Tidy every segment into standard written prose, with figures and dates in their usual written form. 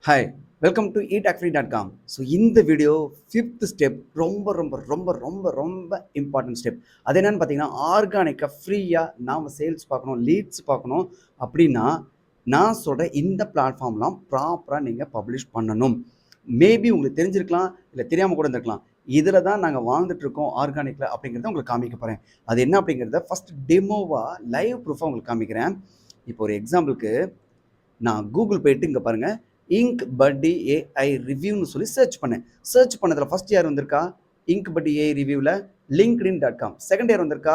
Hi welcome to eatacfree.com. So இந்த video fifth step ரொம்ப ரொம்ப ரொம்ப ரொம்ப ரொம்ப இம்பார்ட்டன்ட் ஸ்டெப். அது என்னென்னு பார்த்தீங்கன்னா, ஆர்கானிக்காக ஃப்ரீயாக நாம் சேல்ஸ் பார்க்கணும், லீட்ஸ் பார்க்கணும் அப்படின்னா நான் சொல்கிற இந்த பிளாட்ஃபார்ம்லாம் ப்ராப்பராக நீங்கள் பப்ளிஷ் பண்ணணும். மேபி உங்களுக்கு தெரிஞ்சிருக்கலாம், இல்லை தெரியாமல் கூட இருந்திருக்கலாம். இதில் தான் நாங்கள் வாழ்ந்துட்டுருக்கோம் ஆர்கானிக்கில் அப்படிங்கிறத உங்களுக்கு காமிக்க போகிறேன். அது என்ன அப்படிங்கிறத ஃபஸ்ட் டெமோவாக லைவ் ப்ரூஃபாக உங்களுக்கு காமிக்கிறேன். இப்போ ஒரு எக்ஸாம்பிளுக்கு நான் கூகுள் போயிட்டு இங்கே பாருங்கள், இங்க் பட்டி ஏஐ ரிவ்யூன்னு சொல்லி சர்ச் பண்ணேன். சர்ச் பண்ணதில் ஃபஸ்ட் இயர் வந்திருக்கா இங்க் பட்டி ஏஐ ரிவ்யூவில் linkedin.com, செகண்ட் இயர் வந்திருக்கா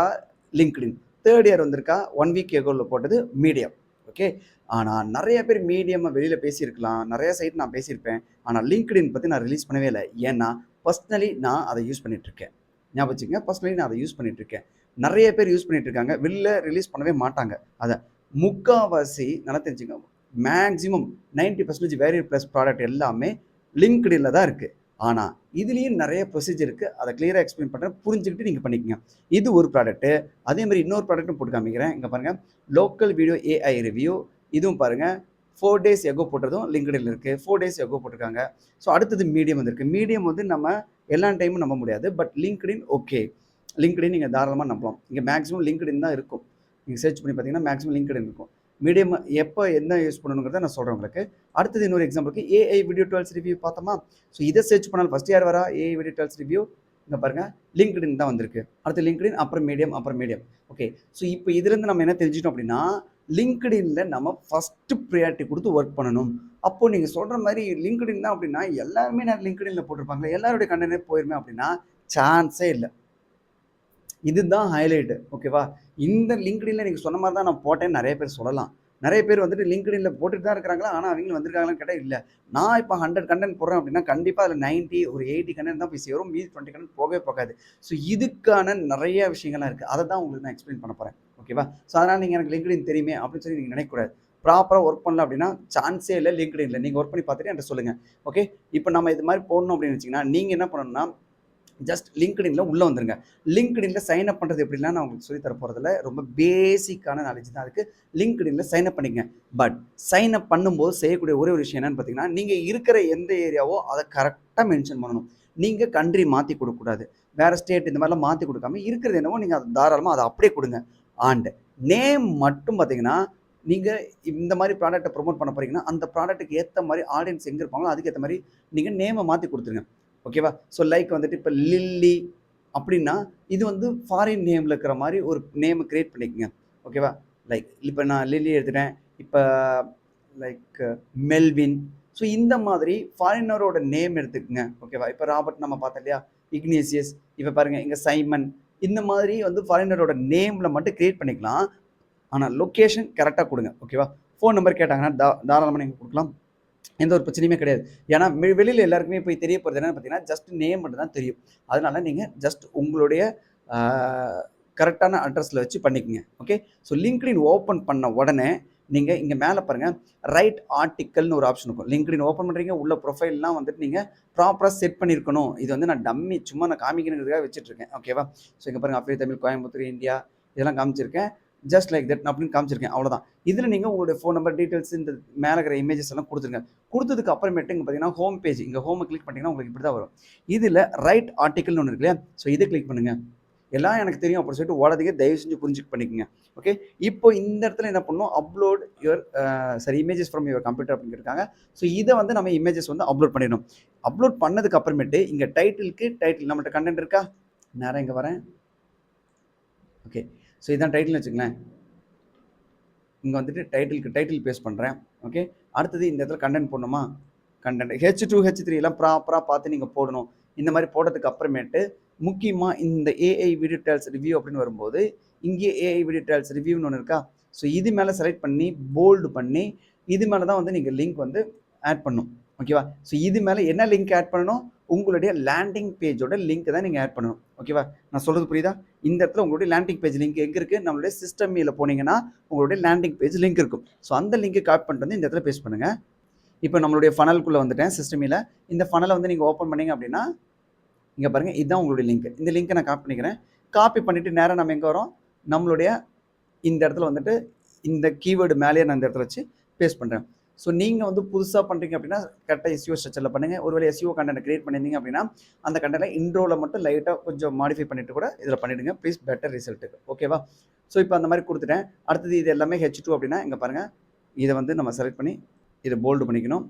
லிங்க்டின், தேர்ட் இயர் வந்திருக்கா 1 வீக் எகோவில் போட்டது மீடியம். ஓகே, ஆனால் நிறைய பேர் மீடியமாக வெளியில் பேசியிருக்கலாம், நிறைய சைட் நான் பேசியிருப்பேன். ஆனால் லிங்க்டின் பற்றி நான் ரிலீஸ் பண்ணவே இல்லை. ஏன்னா பர்சனலி நான் அதை யூஸ் பண்ணிகிட்ருக்கேன். ஞாபகம் வச்சுங்க, பர்சனலி நான் அதை யூஸ் பண்ணிகிட்ருக்கேன். நிறைய பேர் யூஸ் பண்ணிகிட்டு இருக்காங்க, வெளில ரிலீஸ் பண்ணவே மாட்டாங்க. அதை முக்கால்வாசி நல்லா தெரிஞ்சுங்க, மேக்ஸிமம் 90% வேரியர் ப்ளஸ் ப்ராடக்ட் எல்லாமே லிங்க்டின்ல தான் இருக்குது. ஆனால் இதுலேயும் நிறைய ப்ரொசீஜர் இருக்குது. அதை கிளியராக எக்ஸ்பிளைன் பண்ணுறேன், புரிஞ்சுக்கிட்டு நீங்கள் பண்ணிக்கோங்க. இது ஒரு ப்ராடக்ட்டு. அதே மாதிரி இன்னொரு ப்ராடக்ட்டும் போட்டு காமிக்கிறேன். இங்கே பாருங்கள், லோக்கல் வீடியோ ஏஐ ரிவ்யூ. இதுவும் பாருங்கள் 4 days எகோ போட்டதும் லிங்க்டின்ல இருக்குது. 4 days எகோ போட்டிருக்காங்க. ஸோ அடுத்தது மீடியம் வந்திருக்கு. மீடியம் வந்து நம்ம எல்லா டைமும் நம்ப முடியாது, பட் லிங்க்டின் ஓகே. லிங்க்டின் நீங்கள் தாராளமாக நம்பலாம். இங்கே மேக்ஸிமம் லிங்க்டின் தான் இருக்கும். நீங்கள் சர்ச் பண்ணி பார்த்தீங்கன்னா மேக்ஸிமம் லிங்க்டின் இருக்கும். மீடியம் எப்போ என்ன யூஸ் பண்ணணுங்கிறத நான் சொல்கிறேன் உங்களுக்கு. அடுத்தது இன்னொரு எக்ஸாம்பிளுக்கு ஏஐ வீடியோ டுவெல்ஸ் ரிவ்யூ பார்த்தோமா. ஸோ இதை சர்ச் பண்ணாலும் ஃபஸ்ட் இயர் வரா ஏஐ வீடியோ டுவெல்ஸ் ரிவ்யூ. இங்கே பாருங்கள், லிங்க்டின் தான் வந்திருக்கு. அடுத்து லிங்க்டின், அப்புறம் மீடியம், அப்புறம் மீடியம். ஓகே, ஸோ இப்போ இதுலேருந்து நம்ம என்ன தெரிஞ்சிட்டோம் அப்படின்னா, லிங்க்டின்ல நம்ம ஃபஸ்ட்டு ப்ரியாரிட்டி கொடுத்து ஒர்க் பண்ணணும். அப்போது நீங்கள் சொல்கிற மாதிரி லிங்க்டின் தான் அப்படின்னா எல்லாருமே நான் லிங்க்டின்ல போட்டிருப்பாங்க, எல்லாருடைய கண்டனே போயிருமே அப்படின்னா சான்ஸே இல்லை. இதுதான் ஹைலைட்டு. ஓகேவா, இந்த லிங்க்டின்ல நீங்கள் சொன்ன மாதிரி தான் நான் போட்டேன்னு நிறைய பேர் சொல்லலாம். நிறைய பேர் வந்துட்டு லிங்க்டின்ல போட்டுட்டு தான் இருக்கிறாங்களா, ஆனால் அவங்களும் வந்திருக்காங்களான்னு கேட்டால் இல்லை. நான் இப்போ 100 கண்டென்ட் போடுறேன் அப்படின்னா கண்டிப்பாக அதில் 90 ஒரு 80 கண்டென்ட் தான் போய் சேரும், மீதி 20 கண்டென்ட் போகவே போகாது. ஸோ இதுக்கான நிறைய விஷயங்கள்லாம் இருக்குது. அதை தான் உங்களுக்கு நான் எக்ஸ்பிளைன் பண்ண போகிறேன். ஓகேவா, ஸோ அதனால் நீங்கள் எனக்கு லிங்க்டின் தெரியுமே அப்படின்னு சொல்லி நீங்கள் நினைக்கக்கூடாது. ப்ராப்பராக ஒர்க் பண்ணல அப்படின்னா சான்ஸே இல்லை லிங்க்டின்ல. நீங்கள் ஒர்க் பண்ணி பார்த்துட்டு என்கிட்ட சொல்லுங்கள். ஓகே, இப்போ நம்ம இது மாதிரி போடணும் அப்படின்னு வச்சிங்கன்னா நீங்கள் என்ன பண்ணணும்னா, ஜஸ்ட் லிங்க்டின்ல உள்ளே வந்துருங்க. லிங்க்டின்ல சைன் அப் பண்ணுறது எப்படிலாம் நான் உங்களுக்கு சொல்லி தர போகிறதில்ல, ரொம்ப பேசிக்கான நாலேஜ் தான் அதுக்கு. லிங்க்டின்ல சைன் அப் பண்ணிக்கங்க. பட் சைன் அப் பண்ணும்போது செய்யக்கூடிய ஒரே ஒரு விஷயம் என்னன்னு பார்த்தீங்கன்னா, நீங்கள் இருக்கிற எந்த ஏரியாவோ அதை கரெக்டாக மென்ஷன் பண்ணணும். நீங்கள் கண்ட்ரி மாற்றி கொடுக்கக்கூடாது, வேறு ஸ்டேட் இந்த மாதிரிலாம் மாற்றி கொடுக்காம இருக்கிறது என்னவோ நீங்கள் அதை தாராளமாக அதை அப்படியே கொடுங்க. அண்ட் நேம் மட்டும் பார்த்தீங்கன்னா, நீங்கள் இந்த மாதிரி ப்ராடக்ட்டை ப்ரொமோட் பண்ண போகிறீங்கன்னா அந்த ப்ராடக்ட்டுக்கு ஏற்ற மாதிரி ஆடியன்ஸ் எங்கே இருப்பாங்களோ அதுக்கேற்ற மாதிரி நீங்கள் நேமை மாற்றி கொடுத்துருங்க. ஓகேவா, ஸோ லைக் வந்துட்டு இப்போ லில்லி அப்படின்னா இது வந்து ஃபாரின் நேமில் இருக்கிற மாதிரி ஒரு நேமை க்ரியேட் பண்ணிக்கோங்க. ஓகேவா, லைக் இப்போ நான் லில்லி எடுத்துட்டேன், இப்போ லைக் மெல்வின். ஸோ இந்த மாதிரி ஃபாரினரோட நேம் எடுத்துக்கோங்க. ஓகேவா, இப்போ ராபர்ட் நம்ம பார்த்தோம் இல்லையா, இக்னேசியஸ், இப்போ பாருங்கள் இங்கே சைமன். இந்த மாதிரி வந்து ஃபாரினரோட நேமில் மட்டும் க்ரியேட் பண்ணிக்கலாம். ஆனால் லொக்கேஷன் கரெக்டாக கொடுங்க. ஓகேவா, ஃபோன் நம்பர் கேட்டாங்கன்னா தாராளமாக நீங்கள் கொடுக்கலாம், எந்த ஒரு பிரச்சனையுமே கிடையாது. ஏன்னா வெளியில் எல்லாருக்குமே போய் தெரிய போகிறது என்னென்னு பார்த்தீங்கன்னா ஜஸ்ட் நேம் மட்டும் தான் தெரியும். அதனால் நீங்கள் ஜஸ்ட் உங்களுடைய கரெக்டான அட்ரஸில் வச்சு பண்ணிக்கோங்க. ஓகே, ஸோ லிங்க்டின் ஓப்பன் பண்ண உடனே நீங்கள் இங்கே மேலே பாருங்கள், ரைட் ஆர்டிக்கல்னு ஒரு ஆப்ஷன் இருக்கும். லிங்க்டின் ஓப்பன் பண்ணுறீங்க, உள்ள ப்ரொஃபைல்லாம் வந்துட்டு நீங்கள் ப்ராப்பராக செட் பண்ணியிருக்கணும். இது வந்து நான் டம்மி சும்மா நான் காமிக்கணுங்கிறதுக்காக வச்சுட்ருக்கேன். ஓகேவா, ஸோ இங்கே பாருங்கள், அப்படியே தமிழ், கோயம்புத்தூர், இந்தியா இதெல்லாம் காமிச்சிருக்கேன். ஜஸ்ட் லைக் தட் அப்படின்னு காமிச்சிருக்கேன், அவ்வளோதான். இதில் நீங்கள் உங்களுடைய ஃபோன் நம்பர் டீட்டெயில்ஸ் இந்த மேலே இருக்கிற இமேஜஸ் எல்லாம் கொடுத்துருங்க. கொடுத்ததுக்கு அப்புறமேட்டு இங்கே பார்த்தீங்கன்னா ஹோம் பேஜ், இங்கே ஹோமை கிளிக் பண்ணிங்கன்னா உங்களுக்கு இப்படி தான் வரும். இதில் ரைட் ஆர்டிக்கல்னு ஒன்று இருக்கு இல்லையா, ஸோ இதை கிளிக் பண்ணுங்கள். எல்லாம் எனக்கு தெரியும் அப்படின்னு சொல்லிட்டு ஓடாதீங்க, தயவு செஞ்சு புரிஞ்சுக்கு பண்ணிக்கோங்க. ஓகே, இப்போ இந்த இடத்துல என்ன பண்ணணும், upload your images from your computer அப்படின்னு இருக்காங்க. ஸோ இதை வந்து நம்ம இமேஜஸ் வந்து அப்லோட் பண்ணிடணும். அப்லோட் பண்ணதுக்கு அப்புறமேட்டு இங்கே டைட்டில் நம்மகிட்ட கண்டென்ட் இருக்கா, நேரம் இங்கே வரேன். ஓகே, ஸோ இதான் டைட்டில் வச்சுங்களேன். இங்கே வந்துட்டு டைட்டில் பேஸ்ட் பண்ணுறேன். ஓகே, அடுத்தது இந்த இடத்துல கண்டென்ட் போடணுமா, கண்டென்ட் H2 H3 எல்லாம் ப்ராப்பராக பார்த்து நீங்கள் போடணும். இந்த மாதிரி போட்டதுக்கு அப்புறமேட்டு முக்கியமாக இந்த ஏஐ வீடியோ ட்ரையல்ஸ் ரிவ்யூ அப்படின்னு வரும்போது இங்கே ஏஐ வீடியோ ட்ரையல்ஸ் ரிவ்யூன்னு ஒன்று இருக்கா, ஸோ இது மேலே செலக்ட் பண்ணி போல்டு பண்ணி இது மேலே தான் வந்து நீங்கள் லிங்க் வந்து ஆட் பண்ணணும். ஓகேவா, ஸோ இது மேலே என்ன லிங்க் ஆட் பண்ணணும், உங்களுடைய லேண்டிங் பேஜோட லிங்க் தான் நீங்கள் ஆட் பண்ணணும். ஓகேவா, நான் சொல்கிறது புரியுதா? இந்த இடத்துல உங்களுடைய லேண்டிங் பேஜ் லிங்க் எங்கே இருக்குது, நம்மளுடைய சிஸ்டம் மீல போனீங்கன்னா உங்களுடைய லேண்டிங் பேஜ் லிங்க் இருக்கும். ஸோ அந்த லிங்க்கை காப்பி பண்ணிட்டு வந்து இந்த இடத்துல பேஸ்ட் பண்ணுங்கள். இப்போ நம்மளுடைய ஃபனலுக்குள்ளே வந்துட்டேன் சிஸ்டமில். இந்த ஃபனலை வந்து நீங்கள் ஓப்பன் பண்ணிங்க அப்படின்னா இங்கே பாருங்கள், இதுதான் உங்களுடைய லிங்க். இந்த லிங்க்கை நான் காப்பி பண்ணிக்கிறேன். காப்பி பண்ணிவிட்டு நேராக நம்ம எங்கே வரோம், நம்மளுடைய இந்த இடத்துல வந்துட்டு இந்த கீவேர்டு மேலேயே நான் இந்த இடத்துல வச்சு பேஸ்ட் பண்ணுறேன். ஸோ நீங்கள் வந்து புதுசாக பண்ணுறீங்க அப்படின்னா கரெக்டாக எஸ்இஓ ஸ்ட்ரக்சரில் பண்ணுங்கள். ஒருவேளை எஸ்இஓ கண்டென்ட் கிரியேட் பண்ணியிருந்தீங்க அப்படின்னா அந்த கண்டென்ட்டை இன்ட்ரோவில் மட்டும் லைட்டாக கொஞ்சம் மாடிஃபை பண்ணிட்டு கூட இதில் பண்ணிவிடுங்க. ப்ளீஸ் பெட்டர் ரிசல்ட்டுக்கு. ஓகேவா? ஸோ இப்போ அந்த மாதிரி கொடுத்துட்டேன். அடுத்தது இது எல்லாமே H2 அப்படின்னா இங்கே பாருங்கள், இதை வந்து நம்ம செலக்ட் பண்ணி இதை போல்டு பண்ணிக்கணும்.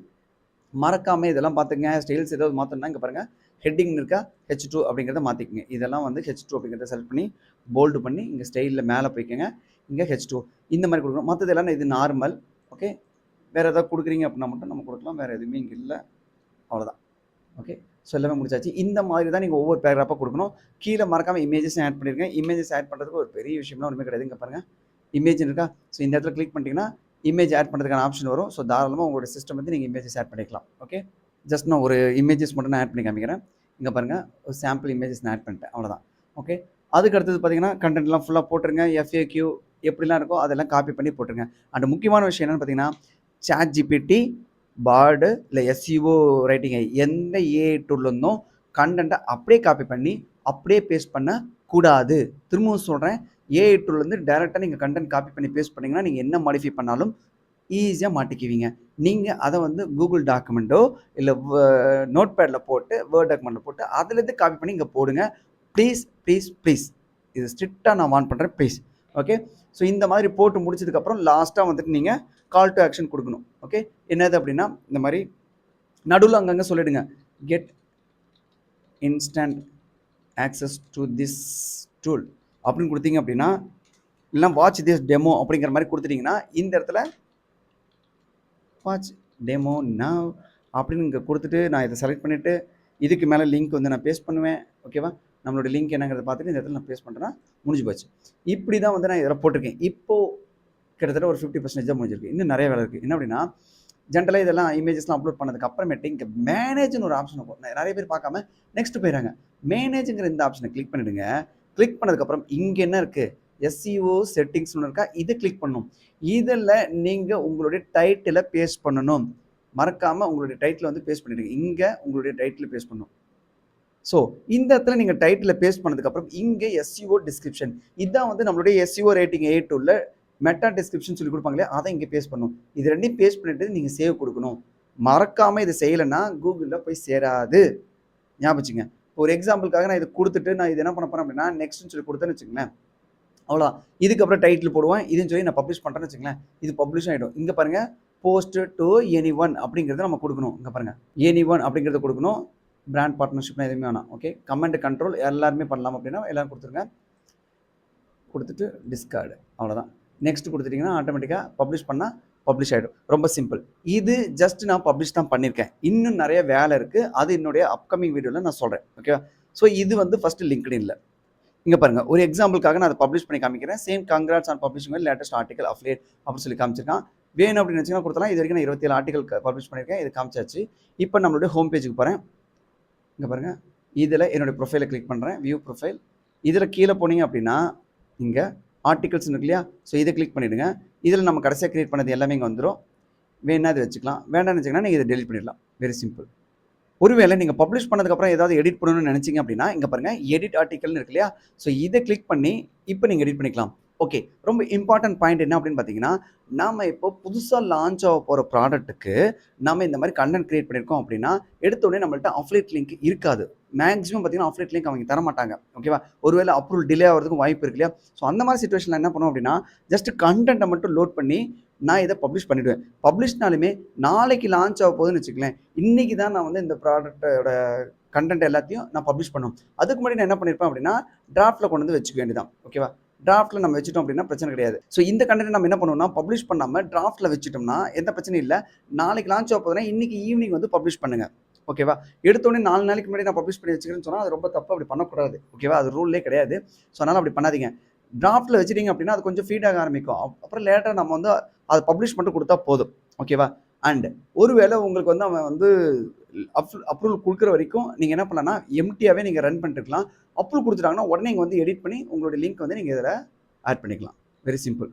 மறக்காமல் இதெல்லாம் பார்த்துங்க. ஸ்டைல்ஸ் ஏதாவது மாற்றணும்னா இங்கே பாருங்கள், ஹெட்டிங் இருக்கா, H2 அப்படிங்கிறத மாற்றிக்கங்க. இதெல்லாம் வந்து H2 அப்படிங்கிறத செலக்ட் பண்ணி போல்டு பண்ணி இங்கே ஸ்டைலில் மேலே போய்க்கங்க. இங்கே H2 இந்த மாதிரி கொடுக்கணும். மற்றது எல்லாம் இது நார்மல். ஓகே, வேறு ஏதாவது கொடுக்குறீங்க அப்படின்னா மட்டும் நம்ம கொடுக்கலாம். வேறு எதுவுமே இங்கே இல்லை. அவ்வளோதான். ஓகே, ஸோ எல்லாமே முடிச்சாச்சு. இந்த மாதிரி தான் நீங்கள் ஒவ்வொரு பேராகிராஃபாக கொடுக்கணும். கீழே மறக்காமல் இமேஜஸ் ஆட் பண்ணியிருக்கேன். இமேஜஸ் ஆட் பண்ணுறதுக்கு ஒரு பெரிய விஷயம்லாம் ஒன்றுமே கிடையாது. இங்கே பாருங்கள், இமேஜ் இருக்கா. ஸோ இந்த இடத்துல கிளிக் பண்ணிட்டீங்கன்னா இமேஜ் ஆட் பண்ணுறதுக்கான ஆப்ஷன் வரும். ஸோ தாராளமாக உங்களோட சிஸ்டம் வந்து நீங்கள் இமேஜஸ் ஆட் பண்ணிக்கலாம். ஓகே, ஜஸ்ட் நான் ஒரு இமேஜஸ் மட்டும் நான் ஆட் பண்ணி காமிக்கிறேன். இங்கே பாருங்கள், ஒரு சாம்பிள் இமேஜஸ் நான் ஆட் பண்ணிட்டேன். அவ்வளோதான். ஓகே, அதுக்கு அடுத்தது பார்த்தீங்கன்னா கண்டென்ட்லாம் ஃபுல்லாக போட்டுருங்க. FAQ எப்படிலாம் இருக்கோ அதெல்லாம் காப்பி பண்ணி போட்டுருங்க. அண்ட் முக்கியமான விஷயம் என்னென்னு பார்த்தீங்கன்னா, ChatGPT, பார்டு இல்லை SEO ரைட்டிங் எந்த AI டூல்லேருந்தும் கண்டென்ட்டை அப்படியே காப்பி பண்ணி அப்படியே பேஸ்ட் பண்ணக்கூடாது. திரும்பவும் சொல்கிறேன், AI டூல்லேருந்து டேரெக்டாக நீங்கள் கண்டென்ட் காப்பி பண்ணி பேஸ்ட் பண்ணிங்கன்னா நீங்கள் என்ன மாடிஃபை பண்ணாலும் ஈஸியாக மாட்டிக்குவீங்க. நீங்கள் அதை வந்து கூகுள் டாக்குமெண்ட்டோ இல்லை நோட் பேடில் போட்டு வேர்ட் டாக்குமெண்ட்டில் போட்டு அதுலேருந்து காப்பி பண்ணி இங்கே போடுங்க. ப்ளீஸ் ப்ளீஸ் ப்ளீஸ், இது ஸ்ட்ரிக்டாக நான் வார்ன் பண்ணுறேன். ப்ளீஸ். ஓகே, ஸோ இந்த மாதிரி போட்டு முடிச்சதுக்கப்புறம் லாஸ்ட்டாக வந்துட்டு நீங்கள் கால் டு ஆக்ஷன் கொடுக்கணும். ஓகே, என்னது அப்படின்னா இந்த மாதிரி நடுவில் அங்கங்கே சொல்லிவிடுங்க, get instant access to this tool அப்படின்னு கொடுத்தீங்க அப்படின்னா, இல்லைனா வாட்ச் திஸ் டெமோ அப்படிங்கிற மாதிரி கொடுத்துட்டிங்கன்னா இந்த இடத்துல வாட்ச் டெமோ நவ் அப்படின்னு இங்கே கொடுத்துட்டு நான் இதை செலக்ட் பண்ணிவிட்டு இதுக்கு மேலே லிங்க் வந்து நான் பேஸ்ட் பண்ணுவேன். ஓகேவா? நம்மளோட லிங்க் என்னங்கிறத பார்த்துட்டு இந்த இடத்துல நான் பேஸ்ட் பண்ணுறேன்னா முடிஞ்சு போச்சு. இப்படி தான் வந்து நான் இதில் போட்டிருக்கேன். இப்போது கிட்டத்தட்ட ஒரு 50% தான் முடிஞ்சிருக்கு. இன்னும் நிறைய வேலை இருக்குது. என்ன அப்படின்னா, ஜென்ரலாக இதெல்லாம் இமேஜஸ்லாம் அப்லோட் பண்ணதுக்கு அப்புறமேட்டு இங்கே மேனேஜ்னு ஒரு ஆப்ஷன் இருக்கும். நிறைய பேர் பார்க்காம நெக்ஸ்ட் போயிடறாங்க. மேனேஜுங்கிற இந்த ஆப்ஷனை கிளிக் பண்ணிவிடுங்க. கிளிக் பண்ணதுக்கப்புறம் இங்கே என்ன இருக்குது, SEO செட்டிங்ஸ்னு இருக்கா, இதை கிளிக் பண்ணணும். இதில் நீங்கள் உங்களுடைய டைட்டிலை பேஸ்ட் பண்ணணும். மறக்காமல் உங்களுடைய டைட்டில் வந்து பேஸ்ட் பண்ணிவிடுங்க. இங்கே உங்களுடைய டைட்டில் பேஸ்ட் பண்ணணும். ஸோ இந்த இடத்துல நீங்கள் டைட்டில் பேஸ்ட் பண்ணதுக்கப்புறம் இங்கே SEO டிஸ்கிரிப்ஷன், இதுதான் வந்து நம்மளுடைய SEO ரேட்டிங் AI டூல்ல மெட்டா டிஸ்கிரிப்ஷன் சொல்லி கொடுப்பாங்களே, அதை இங்கே பேஸ்ட் பண்ணணும். இது ரெண்டையும் பேஸ்ட் பண்ணிட்டு நீங்கள் சேவ் கொடுக்கணும். மறக்காமல் இதை செய்யலைன்னா கூகுளில் போய் சேராது. ஞாபகம் வச்சுங்க. ஒரு எக்ஸாம்பிளுக்காக நான் இதை கொடுத்துட்டு நான் இது என்ன பண்ண போகிறேன் அப்படின்னா நெக்ஸ்ட்னு சொல்லி கொடுத்தேன்னு வச்சுங்களேன், அவ்வளோ. இதுக்கப்புறம் டைட்டில் போடுவேன். இதுன்னு சொல்லி நான் பப்ளிஷ் பண்ணுறேன்னு வச்சுங்களேன், இது பப்ளிஷ் ஆகிடும். இங்கே பாருங்கள், போஸ்ட் டு anyone அப்படிங்கிறத நம்ம கொடுக்கணும். இங்கே பாருங்கள், anyone அப்படிங்கிறத கொடுக்கணும். பிராண்ட் பார்ட்னர்ஷிப்னா எதுவுமே வேணாம். ஓகே, கமெண்ட் கண்ட்ரோல் எல்லாருமே பண்ணலாம் அப்படின்னா எல்லோரும் கொடுத்துருங்க. கொடுத்துட்டு டிஸ்கார்டு, அவ்வளோதான். நெக்ஸ்ட் கொடுத்துட்டிங்கன்னா ஆட்டோமேட்டிக்காக பப்ளிஷ் பண்ணால் பப்ளிஷ் ஆகிடும். ரொம்ப சிம்பிள். இது ஜஸ்ட் நான் பப்ளிஷ் தான் பண்ணியிருக்கேன். இன்னும் நிறைய வேலை இருக்குது. அது என்னுடைய அப்கமிங் வீடியோவில் நான் சொல்கிறேன். ஓகேவா? ஸோ இது வந்து ஃபஸ்ட்டு லிங்க்டின்ல. இங்கே பாருங்கள், ஒரு எக்ஸாம்பிளுக்காக நான் அதை பப்ளிஷ் பண்ணி காமிக்கிறேன். Same congrats on publishing latest article affiliate அப்படின்னு சொல்லி காமிச்சிருக்கான். வேணும் அப்படின்னு வச்சுன்னா கொடுத்தலாம். இது வரைக்கும் நான் 27 ஆர்டிகல் பப்ளிஷ் பண்ணியிருக்கேன். இது காமிச்சாச்சு. இப்போ நம்மளுடைய ஹோம் பேஜுக்கு போகிறேன். இங்கே பாருங்கள், இதில் என்னுடைய ப்ரொஃபைலை கிளிக் பண்ணுறேன். View profile. இதில் கீழே போனீங்க அப்படின்னா இங்கே ஆர்டிகல்ஸ் இருக்கு இல்லையா, ஸோ இதை கிளிக் பண்ணிவிடுங்க. இதில் நம்ம கடைசியாக கிரியேட் பண்ணது எல்லாமே இங்கே வந்துடும். வேணா இது வச்சுக்கலாம், வேண்டாம்னு வச்சிங்கன்னா நீங்கள் இதை டெலிட் பண்ணிடலாம். Very simple. ஒருவேளை நீங்கள் பப்ளிஷ் பண்ணதுக்கப்புறம் ஏதாவது எடிட் பண்ணணும்னு நினச்சிங்க அப்படின்னா இங்கே பாருங்கள், எடிட் ஆர்டிகல்னு இருக்கு இல்லையா, ஸோ இதை கிளிக் பண்ணி இப்போ நீங்கள் எடிட் பண்ணிக்கலாம். ஓகே, ரொம்ப இம்பார்ட்டன்ட் பாயிண்ட் என்ன அப்படின்னு பார்த்தீங்கன்னா, நாம் இப்போ புதுசாக லான்ச் ஆக போகிற ப்ராடக்ட்டுக்கு நம்ம இந்த மாதிரி கண்டென்ட் கிரியேட் பண்ணியிருக்கோம் அப்படின்னா எடுத்தோடனே நம்மள்ட்ட அஃப்லேட் லிங்க் இருக்காது. மேக்ஸிமம் பார்த்தீங்கன்னா அஃப்லேட் லிங்க் அவங்க தர மாட்டாங்க. ஓகேவா? ஒருவேளை அப்ரூவல் டிலே ஆகிறதுக்கும் வாய்ப்பு இருக்கு இல்லையா. ஸோ அந்த மாதிரி சிச்சுவேஷனில் என்ன பண்ணுவோம் அப்படின்னா, ஜஸ்ட் கண்டென்ட்டை மட்டும் லோட் பண்ணி நான் இதை பப்ளிஷ் பண்ணிவிடுவேன். பப்ளிஷ்னாலுமே நாளைக்கு லான்ச் ஆக போகுதுன்னு வச்சுக்கலேன், இன்றைக்கி தான் நான் வந்து இந்த ப்ராடக்ட்டோட கண்டென்ட் எல்லாத்தையும் நான் பப்ளிஷ் பண்ணுவேன். அதுக்கு முன்னாடி நான் என்ன பண்ணியிருப்பேன் அப்படின்னா டிராஃப்ட்டில் கொண்டு வந்து வச்சுக்க வேண்டியதான். ஓகேவா? டிராஃப்ட்டில் நம்ம வச்சுட்டோம் அப்படின்னா பிரச்சனை கிடையாது. ஸோ இந்த கண்டென்ட் நம்ம என்ன பண்ணுவோம்னா பப்ளிஷ் பண்ணாமல் டிராஃப்ட்டில் வச்சுட்டோம்னா எந்த பிரச்சனையும் இல்லை. நாளைக்கு லான்ச் ஆக போதுன்னா இன்றைக்கி ஈவினிங் வந்து பப்ளிஷ் பண்ணுங்கள். ஓகேவா? எடுத்தோடனே 4 நாளைக்கு முன்னாடி நான் பப்ளிஷ் பண்ணி வச்சுக்கிறேன்னு சொன்னால் அது ரொம்ப தப்பு. அப்படி பண்ணக்கூடாது. ஓகேவா? அது ரூல்லே கிடையாது. ஸோ அதனால் அப்படி பண்ணாதீங்க. டிராஃப்ட்டில் வச்சுட்டிங்க அப்படின்னா அது கொஞ்சம் ஃபீடாக ஆரம்பிக்கும். அப்புறம் லேட்டாக நம்ம வந்து அதை பப்ளிஷ் மட்டும் கொடுத்தா போதும். ஓகேவா? அண்ட் ஒருவேளை உங்களுக்கு வந்து அவன் வந்து அப்ரூவல் கொடுக்குற வரைக்கும் நீங்கள் என்ன பண்ணலாம்னா எம்டியாகவே நீங்கள் ரன் பண்ணிட்டுருக்கலாம். அப்ரூவல் கொடுத்துட்டாங்கன்னா உடனே நீங்கள் வந்து எடிட் பண்ணி உங்களுடைய லிங்க் வந்து நீங்கள் இதில் ஆட் பண்ணிக்கலாம். Very simple.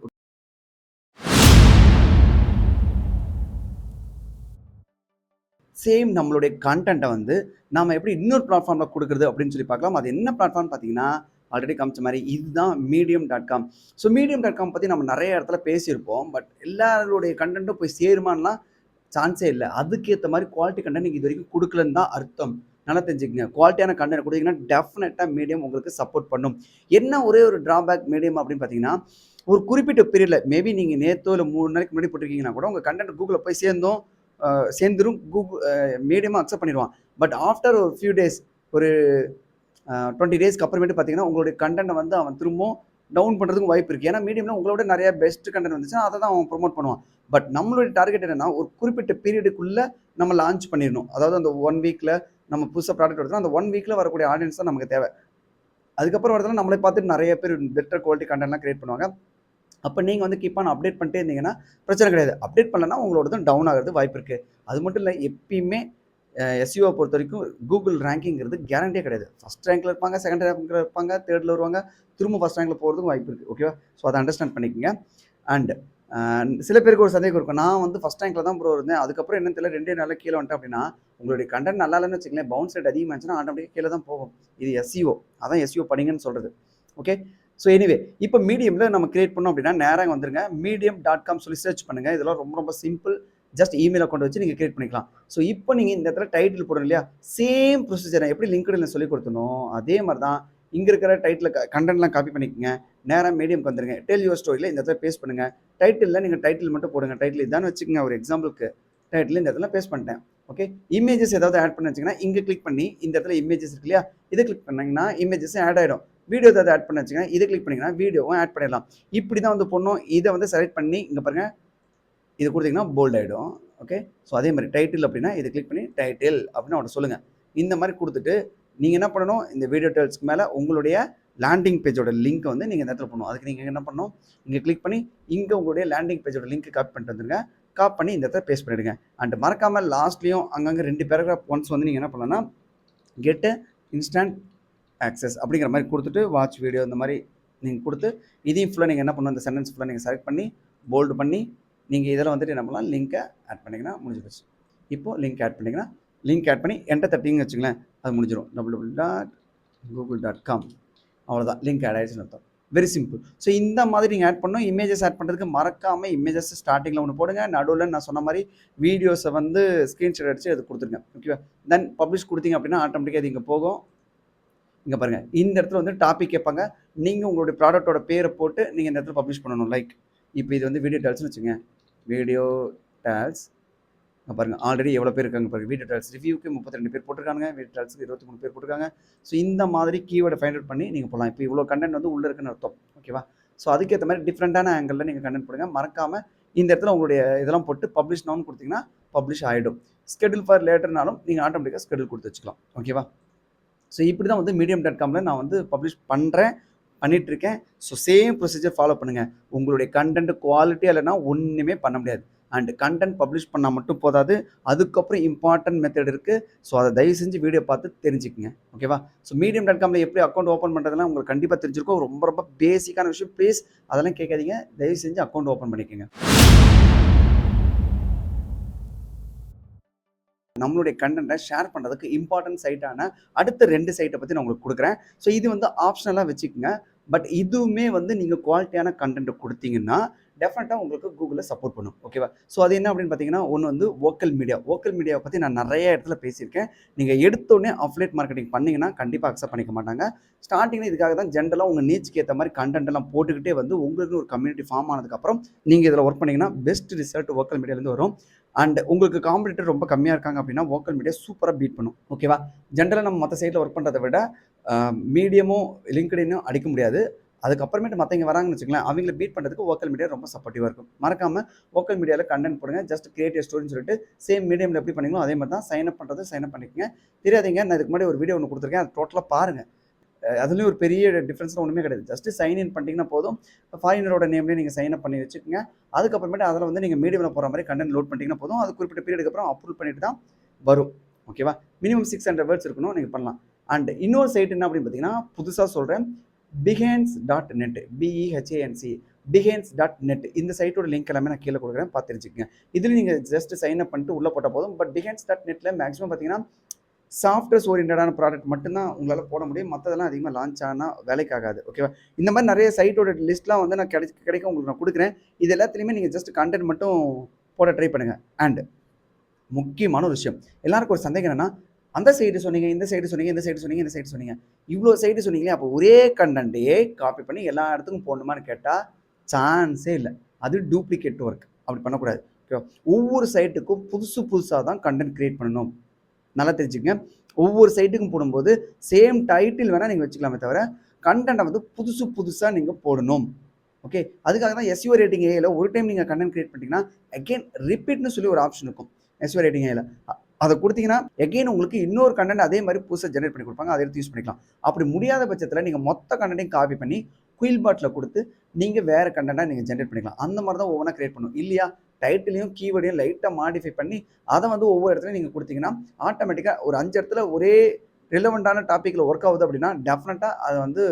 சேம் நம்மளுடைய கண்டென்ட்டை வந்து நாம் எப்படி இன்னொரு பிளாட்ஃபார்மில் கொடுக்குறது அப்படின்னு சொல்லி பார்க்கலாம். அது என்ன பிளாட்ஃபார்ம் பார்த்தீங்கன்னா ஆல்ரெடி காமிச்ச மாதிரி இதுதான் medium.com. ஸோ medium.com பற்றி நம்ம நிறைய இடத்துல பேசியிருப்போம். பட் எல்லாருடைய கண்டென்ட்டும் போய் சேருமான்னா சான்ஸே இல்லை. அதுக்கேற்ற மாதிரி குவாலிட்டி கண்டென்ட் நீங்கள் இது வரைக்கும் கொடுக்கலன்னு தான் அர்த்தம். நல்லா தெரிஞ்சுக்கங்க. குவாலிட்டியான கண்டென்ட் கொடுத்தீங்கன்னா டெஃபினட்டாக மீடியம் உங்களுக்கு சப்போர்ட் பண்ணும். என்ன ஒரே ஒரு ட்ராபேக் மீடியம் அப்படின்னு பார்த்தீங்கன்னா, ஒரு குறிப்பிட்ட பீரியடில் மேபி நீங்கள் நேற்றோ இல்லை 3 நாளைக்கு முன்னாடி போட்டிருக்கீங்கன்னா கூட உங்கள் கண்டென்ட் கூகுளில் போய் சேர்ந்துரும். கூகுள் மீடியமாக அக்செப்ட் பண்ணிடுவான். பட் ஆஃப்டர் ஒரு ஃபியூ டேஸ், ஒரு 20 டேஸ்க்கு அப்புறமேட்டு பார்த்தீங்கன்னா உங்களுடைய கண்டென்ட்டை வந்து அவன் திரும்பவும் டவுன் பண்ணுறதுக்கும் வாய்ப்பு இருக்குது. ஏன்னா மீடியமில் உங்களோட நிறைய பெஸ்ட் கண்டென்ட் வந்துச்சுன்னா அதை தான் அவன் ப்ரொமோட் பண்ணுவான். பட் நம்மளுடைய டார்கெட் என்னன்னா, ஒரு குறிப்பிட்ட பீரியடுக்குள்ளே நம்ம லான்ச் பண்ணிடணும். அதாவது அந்த 1 வீக்கில் நம்ம புதுசாக ப்ராடக்ட் எடுத்தோம்னா அந்த 1 வீக்கில் வரக்கூடிய ஆடியன்ஸ் தான் நமக்கு தேவை. அதுக்கப்புறம் வரதுல நம்மளை பார்த்துட்டு நிறைய பேர் பெட்டர் குவாலிட்டி கண்டென்ட்லாம் கிரியேட் பண்ணுவாங்க. அப்போ நீங்கள் வந்து கீப் ஆன் அப்டேட் பண்ணிட்டே இருந்தீங்கன்னா பிரச்சனை கிடையாது. அப்டேட் பண்ணலன்னா உங்களோடதும் டவுன் ஆகிறது வாய்ப்பு இருக்குது. அது மட்டும் இல்லை, எப்பயுமே எஸ்இஓ பொறுத்த வரைக்கும் கூகுள் ரேங்கிங்கிறது கேரண்டியே கிடையாது. ஃபஸ்ட் ரேங்கில் இருப்பாங்க, செகண்ட் ரேங்கில் இருப்பாங்க, தேர்டில் வருவாங்க, திரும்ப ஃபஸ்ட் ரேங்கில் போகிறதுக்கும் வாய்ப்பு இருக்குது. ஓகேவா? ஸோ அதை அண்டர்ஸ்டாண்ட் பண்ணிக்கோங்க. அண்ட் சில பேருக்கு ஒரு சந்தேகம் இருக்கும், நான் வந்து ஃபஸ்ட் ரேங்கில் தான் இருந்தேன், அதுக்கப்புறம் என்னன்னு தெரியல 2 நாளில் கீழே வந்துட்டேன் அப்படின்னா, உங்களுடைய கண்டென்ட் நல்லா இல்லைன்னு வச்சுக்கலேன், பவுன்ஸ் ரேட் அதிகமாக இருந்துச்சுன்னா ஆட்டோமேட்டிக்காக கீழே தான் போகும். இது எஸ்இஓ, அதான் எஸ்இஓ படிங்கன்னு சொல்கிறது. ஓகே, ஸோ எனிவே இப்போ மீடியமில் நம்ம கிரியேட் பண்ணோம் அப்படின்னா நேராக வந்துருங்க, medium.com சொல்லி சர்ச் பண்ணுங்கள். இதெல்லாம் ரொம்ப ரொம்ப சிம்பிள். ஜஸ்ட் இமெயில் அக்கௌண்ட் வச்சு நீங்கள் கிரியேட் பண்ணிக்கலாம். ஸோ இப்போ நீங்கள் இந்த இடத்துல டைட்டில் போடணும் இல்லையா, சேம் ப்ரொசீஜர் எப்படி லிங்க்டின்ல சொல்லி கொடுத்தணும் அதே மாதிரி தான். இங்கே இருக்கிற டைட்டில் கண்டென்ட்லாம் காப்பி பண்ணிக்கோங்க, நேராக மீடியம்க்கு வந்துருங்க. டெல் யுவர் ஸ்டோரியில் இந்த இடத்துல பேஸ்ட் பண்ணுங்கள். டைட்டிலில் நீங்கள் டைட்டில் மட்டும் போடுங்க. டைட்டில் இதான்னு வச்சுக்கோங்க. ஒரு எக்ஸாம்பிளுக்கு டைட்டில் இந்த இடத்துல பேஸ்ட் பண்ணிட்டேன். ஓகே, இமேஜஸ் ஏதாவது ஆட் பண்ணி வச்சிங்கன்னா இங்கே கிளிக் பண்ணி இந்த இடத்துல இமேஜஸ் இருக்கு இல்லையா, இதை கிளிக் பண்ணிங்கன்னா இமேஜஸ் ஆட் ஆகிடும். வீடியோ ஏதாவது ஆட் பண்ணி வச்சுங்கன்னா இதை கிளிக் பண்ணிங்கன்னா வீடியோவும் ஆட் பண்ணிடலாம். இப்படி தான் வந்து பொண்ணும் இதை வந்து செலக்ட் பண்ணி இங்கே பாருங்கள், இது கொடுத்தீங்கன்னா போல்ட் ஆகிடும். ஓகே, ஸோ அதே மாதிரி டைட்டில் அப்படின்னா இதை கிளிக் பண்ணி டைட்டில் அப்படின்னு அவனை சொல்லுங்கள். இந்த மாதிரி கொடுத்துட்டு நீங்கள் என்ன பண்ணணும், இந்த வீடியோ டெல்ஸ்க்கு மேலே உங்களுடைய லேண்டிங் பேஜோட லிங்க்கை வந்து நீங்கள் இந்த இடத்துல பண்ணணும். அதுக்கு நீங்கள் என்ன பண்ணணும், இங்கே கிளிக் பண்ணி இங்கே உங்களுடைய லேண்டிங் பேஜோட லிங்க் காப்பி பண்ணிட்டு வந்துருங்க. காப்பி பண்ணி இந்த இடத்துல பேஸ்ட் பண்ணிவிடுங்க. அண்ட் மறக்காமல் லாஸ்ட்லேயும் அங்கங்கே 2 பேராகிராஃப் ஒன்ஸ் வந்து நீங்கள் என்ன பண்ணலாம்னா கெட் இன்ஸ்டன்ட் ஆக்சஸ் அப்படிங்கிற மாதிரி கொடுத்துட்டு வாட்ச் வீடியோ இந்த மாதிரி நீங்கள் கொடுத்து இதையும் ஃபுல்லாக நீங்கள் என்ன பண்ணணும், இந்த சென்டென்ஸ் ஃபுல்லாக நீங்கள் செலக்ட் பண்ணி போல்டு பண்ணி நீங்கள் இதில் வந்துட்டு என்ன பண்ணலாம், லிங்க்கை ஆட் பண்ணிங்கன்னா முடிஞ்சு போச்சு. இப்போது லிங்க் ஆட் பண்ணிங்கன்னா லிங்க் ஆட் பண்ணி என்டர் தட்டிங்கன்னு வச்சுங்களேன், அது முடிஞ்சிடும். www.google.com அவ்வளோதான், லிங்க் ஆட் ஆகிடுச்சுன்னு அர்த்தம். Very simple. ஸோ இந்த மாதிரி நீங்கள் ஆட் பண்ணணும். இமேஜஸ் ஆட் பண்ணுறதுக்கு மறக்காமல் இமேஜஸ் ஸ்டார்டிங்கில் ஒன்று போடுங்க, நடுவில் நான் சொன்ன மாதிரி வீடியோஸை வந்து ஸ்க்ரீன்ஷாட் அடித்து அது கொடுத்துருங்க. ஓகேவா? தென் பப்ளிஷ் கொடுத்தீங்க அப்படின்னா ஆட்டோமேட்டிக்காக அது இங்கே போகும். இங்கே பாருங்கள், இந்த இடத்துல வந்து டாபிக் கேட்பாங்க. நீங்கள் உங்களுடைய ப்ராடக்ட்டோட பேரை போட்டு நீங்கள் இந்த இடத்துல பப்ளிஷ் பண்ணணும். லைக் இப்போ இது வந்து வீடியோ டேல்ஸ்னு வச்சுங்க, வீடியோ டேல்ஸ் பாருங்கள் ஆல்ரெடி எவ்வளோ பேர் இருக்காங்க பாருங்கள். வீடியோ டேல்ஸ் ரிவ்யூக்கு 32 பேர் போட்டிருக்காங்க, வீடியோ டேல்ஸுக்கு 23 பேர் போட்டிருக்காங்க. ஸோ இந்த மாதிரி கீவேர்டை ஃபைண்ட் அவுட் பண்ணி நீங்கள் போகலாம். இப்போ இவ்வளோ கண்டென்ட் வந்து உள்ளே இருக்குன்னு அர்த்தம். ஓகேவா? ஸோ அதுக்கேற்ற மாதிரி டிஃப்ரெண்ட்டான ஆங்கிளில் நீங்கள் கண்டென்ட் போடுங்க. மறக்காமல் இந்த இடத்துல உங்களுடைய இதெல்லாம் போட்டு பப்ளிஷ் நவுன்னு கொடுத்தீங்கன்னா பப்ளிஷ் ஆகிடும். ஸ்கெடியூல் ஃபார் லேட்டர்னாலும் நீங்கள் ஆட்டோமேட்டிக்காக ஸ்கெடியூல் கொடுத்து வச்சுக்கலாம். ஓகேவா? ஸோ இப்படி தான் வந்து medium.comல நான் வந்து பப்ளிஷ் பண்ணிகிட்ருக்கேன். ஸோ சேம் ப்ரொசீஜர் ஃபாலோ பண்ணுங்கள். உங்களுடைய கண்டென்ட் குவாலிட்டியாக இல்லைன்னா ஒன்றுமே பண்ண முடியாது. அண்ட் கண்டென்ட் பப்ளிஷ் பண்ணால் மட்டும் போதாது, அதுக்கப்புறம் இம்பார்ட்டன்ட் மெத்தட் இருக்குது. ஸோ அதை தயவு செஞ்சு வீடியோ பார்த்து தெரிஞ்சுக்கங்க. ஓகேவா? ஸோ medium.comல எப்படி அக்கௌண்ட் ஓப்பன் பண்ணுறதுலாம் உங்களுக்கு கண்டிப்பாக தெரிஞ்சிருக்கும். ரொம்ப ரொம்ப பேசிக்கான விஷயம். ப்ளீஸ் அதெல்லாம் கேட்காதீங்க, தயவு செஞ்சு அக்கௌண்ட் ஓப்பன் பண்ணிக்கோங்க. நம்மளுடைய கண்டென்ட்டை ஷேர் பண்ணுறதுக்கு இம்பார்ட்டன்ட் சைட்டான அடுத்த 2 சைட்டை பற்றி நான் உங்களுக்கு கொடுக்குறேன். ஸோ இது வந்து ஆப்ஷனலாக வச்சுக்கோங்க. பட் இதுவுமே வந்து நீங்கள் குவாலிட்டியான கண்டென்ட் கொடுத்தீங்கன்னா டெஃபினட்டாக உங்களுக்கு கூகுளில் சப்போர்ட் பண்ணும். ஓகேவா? ஸோ அது என்ன அப்படின்னு பார்த்தீங்கன்னா, ஒன்று வந்து வோக்கல் மீடியா. வோக்கல் மீடியாவை பற்றி நான் நிறைய இடத்துல பேசியிருக்கேன். நீங்கள் எடுத்தோடனே அஃபிலியேட் மார்க்கெட்டிங் பண்ணிங்கன்னா கண்டிப்பாக அக்செப்ட் பண்ணிக்க மாட்டாங்க. ஸ்டார்டிங்கில் இதுக்காக தான் ஜென்ரலாக உங்கள் நீச்சுக்கு ஏற்ற மாதிரி கண்டென்ட் எல்லாம் போட்டுக்கிட்டே வந்து உங்களுக்கு ஒரு கம்யூனிட்டி ஃபார்ம் ஆனதுக்கப்புறம் நீங்கள் இதில் ஒர்க் பண்ணிங்கன்னா பெஸ்ட் ரிசல்ட் வோக்கல் மீடியாலேருந்து வரும். அண்ட் உங்களுக்கு காம்படிட்டர் ரொம்ப கம்மியாக இருக்காங்க அப்படின்னா வோக்கல் மீடியா சூப்பராக பீட் பண்ணும். ஓகேவா? ஜென்ரலாக நம்ம மற்ற சைட்டில் ஒர்க் பண்ணுறதை விட மீடியமும் லிங்க்டினும் அடிக்க முடியாது. அதுக்கப்புறமேட்டு மற்றவங்க வராங்கன்னு வச்சுக்கலாம், அவங்கள பீட் பண்ணுறதுக்கு வோக்கல் மீடியா ரொம்ப சப்போர்ட்டிவாக இருக்கும். மறக்காமல் வோக்கல் மீடியாவில் கண்டென்ட் போடுங்க. ஜஸ்ட் கிரியேட் ஸ்டோரின்னு சொல்லிட்டு சேம் மீடியமில் எப்படி பண்ணீங்களோ அதே மாதிரி தான் சைன் அப் பண்ணுறது. சைன் அப் பண்ணிக்கோங்க. தெரியாதீங்க, நான் இதுக்கு முன்னாடி ஒரு வீடியோ ஒன்று கொடுத்துருக்கேன், அது டோட்டலாக பாருங்கள். அதுலேயும் ஒரு பெரிய டிஃப்ரென்ஸ்லாம் ஒன்றுமே கிடையாது. ஜஸ்ட் சைன் இன் பண்ணிட்டீங்கன்னா போதும். ஃபாரினரோட நேம்லேயே நீங்கள் சைன் அப் பண்ணி வச்சுக்கோங்க. அதுக்கப்புறமேட்டு அதில் வந்து நீங்கள் மீடியமில் போகிற மாதிரி கண்டென்ட் லோட் பண்ணிட்டீங்கன்னா போதும். அது குறிப்பிட்ட பீரியடுக்கு அப்புறம் அப்ரூவ் பண்ணிட்டு தான் வரும். ஓகேவா? மினிமம் 600 வேர்ட்ஸ் இருக்கணும், நீங்கள் பண்ணலாம். அண்ட் இன்னொரு சைட் என்ன அப்படின்னு பார்த்தீங்கன்னா, புதுசாக சொல்கிறேன், behance.net, BEHANC, behance.net. இந்த சைட்டோட லிங்க் எல்லாமே நான் கீழே கொடுக்குறேன், பார்த்து தெரிஞ்சுக்கங்க. இதில் நீங்கள் ஜஸ்ட் சைன் அப் பண்ணிட்டு உள்ளே போட்டால் போதும். பட் behance.netல மேக்ஸிமம் பார்த்தீங்கன்னா சாஃப்ட்வேர்ஸ் ஓரியன்டான ப்ராடக்ட் மட்டும்தான் உங்களால் போட முடியும். மற்றதெல்லாம் அதிகமாக லான்ச் ஆனால் வேலைக்கு ஆகாது. ஓகேவா? இந்த மாதிரி நிறைய சைட்டோட லிஸ்ட்லாம் வந்து நான் கிடைக்க உங்களுக்கு நான் கொடுக்குறேன். இது எல்லாத்துலேயுமே நீங்கள் ஜஸ்ட் கண்டென்ட் மட்டும் போட ட்ரை பண்ணுங்கள். அண்ட் முக்கியமான ஒரு விஷயம். எல்லாருக்கும் ஒரு சந்தேகம் என்னன்னா, அந்த சைடு சொன்னீங்க, இந்த சைடு சொன்னீங்க, இந்த சைடு சொன்னீங்க, இந்த சைடு சொன்னீங்க. இவ்ளோ சைடு சொன்னீங்களே, அப்போ ஒரே கன்டென்ட்டையே காப்பி பண்ணி எல்லா இடத்துக்கும் போடணுமான்னு கேட்டா, சான்ஸே இல்ல. அது டூப்ளிகேட் ஒர்க். அப்படி பண்ணக்கூடாது. ஓகேவா? ஒவ்வொரு சைட்டுக்கும் புதுசு புதுசா தான் கன்டென்ட் கிரியேட் பண்ணணும். நல்லா தெரிஞ்சுக்கங்க. ஒவ்வொரு சைட்டுக்கும் போடும்போது சேம் டைட்டில் வேணா நீங்க வச்சுக்கலாமே தவிர, கன்டென்ட்ட வந்து புதுசு புதுசா நீங்க போடணும். ஓகே. அதுக்காக தான் எஸ்இஓ ரேட்டிங் ஏஐல ஒரு டைம் நீங்க கன்டென்ட் கிரியேட் பண்ணிட்டீங்கன்னா, அகைன் ரிப்பீட்ன்னு சொல்லி ஒரு ஆப்ஷன் இருக்கும். எஸ்இஓ ரேட்டிங் ஏஐல. அத குடுத்தீங்கன்னா, அகைன் உங்களுக்கு இன்னொரு கன்டென்ட் அதே மாரி புதுசா ஜெனரேட் பண்ணி குடுப்பாங்க. அத எடுத்து யூஸ் பண்ணிக்கலாம். அப்படி முடியாத பட்சத்தில நீங்க மொத்த கன்டென்ட்டையும் காப்பி பண்ணி குயில்பாட்ல குடுத்து, நீங்க வேற கன்டென்ட்டா நீங்க ஜெனரேட் பண்ணிக்கலாம். அந்த மாரி தான் ஒவ்வொன்னா கிரியேட் பண்ணணும். இல்லையா, டைட்டிலையும், கீவேர்டையும் லைட்டா மாடிஃபை பண்ணி, அத வந்து ஒவ்வொரு இடத்துலயும் நீங்க குடுத்தீங்கன்னா, ஆட்டோமேட்டிக்கா ஒரு 5 இடத்துல ஒரே ரிலவென்ட்டான டாபிக்ல ஒர்க் ஆகுது அப்படின்னா, டெஃபினட்டா அத வந்து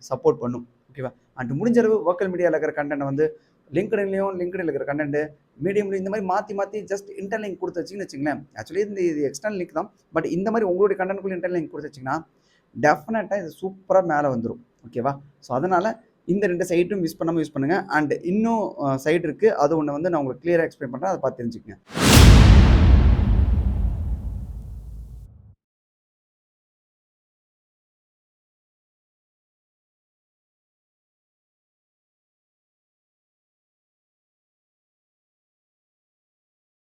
சப்போர்ட் பண்ணும். ஓகேவா? அண்ட் முடிஞ்ச அளவு வோக்கல் மீடியால இருக்கிற கன்டென்ட்ட வந்து லிங்க்டின்ல இருக்கிற கன்டென்ட், மீடியம்ல இந்த மாரி மாத்தி மாத்தி ஜஸ்ட் இன்டர்லிங்க் குடுத்து வச்சீங்கன்னு வச்சுக்கங்களேன். ஆக்சுவலி இது எக்ஸ்டர்னல் லிங்க் தான். பட் இந்த மாரி உங்களுடைய கன்டென்ட்குள்ள இன்டர்லிங்க் குடுத்து வச்சீங்கன்னா, டெஃபினட்டா இது சூப்பரா மேல வந்துரும். ஓகேவா? ஸோ அதனால இந்த 2 சைட்டும் மிஸ் பண்ணாம யூஸ் பண்ணுங்க. அண்ட் இன்னும் சைட் இருக்கு. அது ஒண்ணு வந்து நான் உங்களுக்கு கிளியரா எக்ஸ்பிளைன் பண்றேன். அத பார்த்து தெரிஞ்சுக்கங்க.